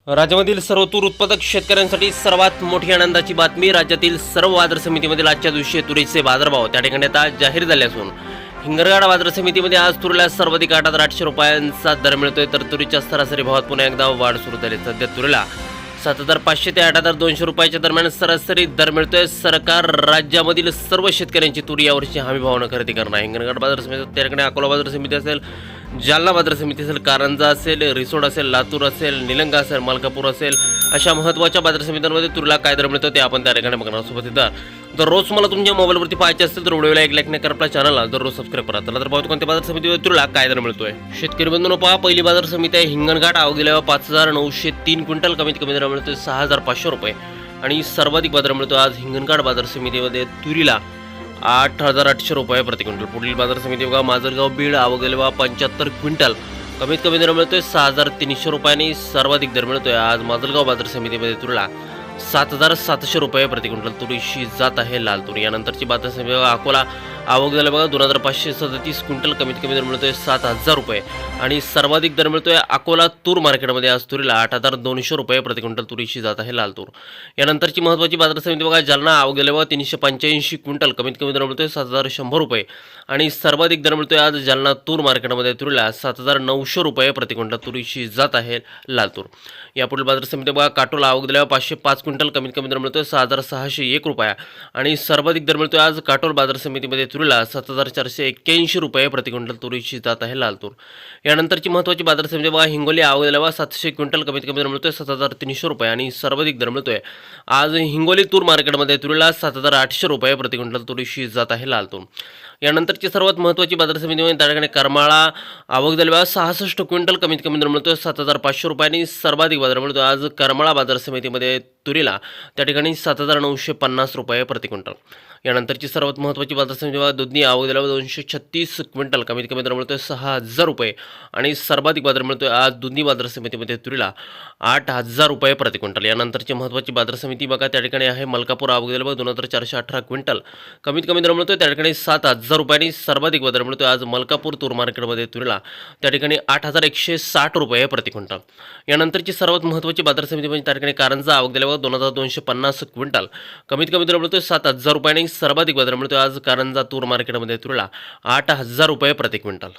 राज्यामधील सर्व तूर उत्पादक शेतकऱ्यांसाठी सर्वात मोठी आनंदाची बातमी. राज्यातील सर्व बाजार समितीमधील आजच्या दिवशी तुरीचे बाजारभाव त्या ठिकाणी आता जाहीर झाले असून हिंगणघाट बाजार समितीमध्ये आज तुरीला सर्वाधिक 8,800 रुपयांचा दर मिळतोय, तर तुरीच्या सरासरी भावात पुन्हा एकदा वाढ सुरू झाली. सध्या तुरीला 7,500 ते 8,200 रुपयाच्या दरम्यान सरासरी दर मिळतोय. सरकार राज्यामधील सर्व शेतकऱ्यांची तुरी यावर्षी हमी भावानं खरेदी करणार. हिंगणघाट बाजार समिती, त्या ठिकाणी अकोला बाजार समिती असेल, जालना बाजार समिती असेल, कारंजा असेल, रिसोड असेल, लातूर असेल, निलंगा असेल, मलकापूर असेल, अशा महत्त्वाच्या बाजार समित्यांमध्ये तुरीला काय दर मिळतो ते आपण त्या ठिकाणी बघणार. सोबत इथं दररोज मला तुमच्या मोबाईलवरती पाहायचे असेल तर व्हिडिओला एक लाईक नाही करा, आपल्या चॅनलला दररोज सबस्क्राईब करा. तर पाहतो कोणत्या बाजार समितीवर तुरीला काय दर मिळतोय. शेतकरी बंधूंनो पहा, पहिली बाजार समिती आहे हिंगणघाट. आवक दिल्यावर 5,903 क्विंटल, कमीत कमी दर मिळतोय 6,500 रुपये आणि सर्वाधिक बाजार मिळतो आज हिंगणघाट बाजार समितीमध्ये तुरीला 8,800 रुपये प्रति क्विंटल. पुढील बाजार समिती बघा, माजलगाव बीड. आवक दिल्यावर 75 क्विंटल, कमीत कमी दर मिळतोय 6,300 रुपयांनी. सर्वाधिक दर मिळतोय आज माजलगाव बाजार समितीमध्ये तुरीला 7,700 रुपये प्रति क्विंटल. तुरीशी जात आहे लाल तूर. यानंतरची बाजार समिती बघा, अकोला. आवक झालं बघा 2,537 क्विंटल, कमीत कमी दर मिळतोय 7,000 रुपये आणि सर्वाधिक दर मिळतोय अकोला तूर मार्केटमध्ये आज तुरीला 8,200 रुपये प्रति क्विंटल. तुरीशी जात आहे लाल तूर. यानंतरची महत्त्वाची बाजार समिती बघा, जालना. आवक गेले बघा 385 क्विंटल, कमीत कमी दर मिळतोय 7,100 रुपये आणि सर्वाधिक दर मिळतोय आज जालना तूर मार्केटमध्ये तुरीला 7,900 रुपये प्रति क्विंटल. तुरीशी जात आहे लाल तूर. यापुढील बाजार समिती बघा, काटोला. आवक दिल्यावर 505 क्विंटल, कमीत कमी दर मिळतोय 6,601 रुपया आणि सर्वाधिक दर मिळतोय आज काटोल बाजार समितीमध्ये तुरीला 7,481 रुपये प्रति क्विंटल. तुरीची जात आहे लाल तूर. यानंतरची महत्त्वाची बाजार समिती बघा, हिंगोली. आवक दिल्यावर 700 क्विंटल, कमीत कमी दर मिळतोय 7,300 रुपये आणि सर्वाधिक दर मिळतोय आज हिंगोली तूर मार्केटमध्ये तुरीला 7,800 रुपये प्रति क्विंटल. तुरीशी जात आहे लाल तूर. यानंतरची सर्वात महत्त्वाची बाजार समिती त्या ठिकाणी करमाळा. आवक दिल्यावर 66 क्विंटल, कमीत कमी दर मिळतोय 7,500 रुपयांनी. सर्वाधिक बाजार मिळतो आज करमाळा बाजार समितीमध्ये तुरीला त्या ठिकाणी 7,950 रुपये प्रति क्विंटल. यानंतरची सर्वात महत्त्वाची बाजार समिती दुधनी. आवक दिल्यावर 236 क्विंटल, कमीत कमी दर मिळतोय 6,000 रुपये आणि सर्वाधिक बाजार मिळतोय आज दुधनी बाजार समितीमध्ये तुरीला 8,000 रुपये प्रति क्विंटल. यानंतरची महत्त्वाची बाजार समिती बघा, त्या ठिकाणी आहे मलकापूर. आवक दिल्यावर 2,418 क्विंटल, कमीत कमी दर मिळतोय त्या ठिकाणी 7,000 रुपयांनी. सर्वाधिक बाजार मिळतोय आज मलकापूर तूर मार्केटमध्ये तुरीला त्या ठिकाणी 8,160 रुपये प्रति क्विंटल. यानंतरची सर्वात महत्त्वाची बाजार समिती म्हणजे त्या ठिकाणी कारंजा. आवक दिल्यावर 2,250 क्विंटल, कमीत कमी दर मिळतोय 7,000 रुपयांनी. सर्वाधिक बाजार मिळतोय आज कारंजा तूर मार्केटमध्ये तुरीला 8,000 रुपये प्रति क्विंटल.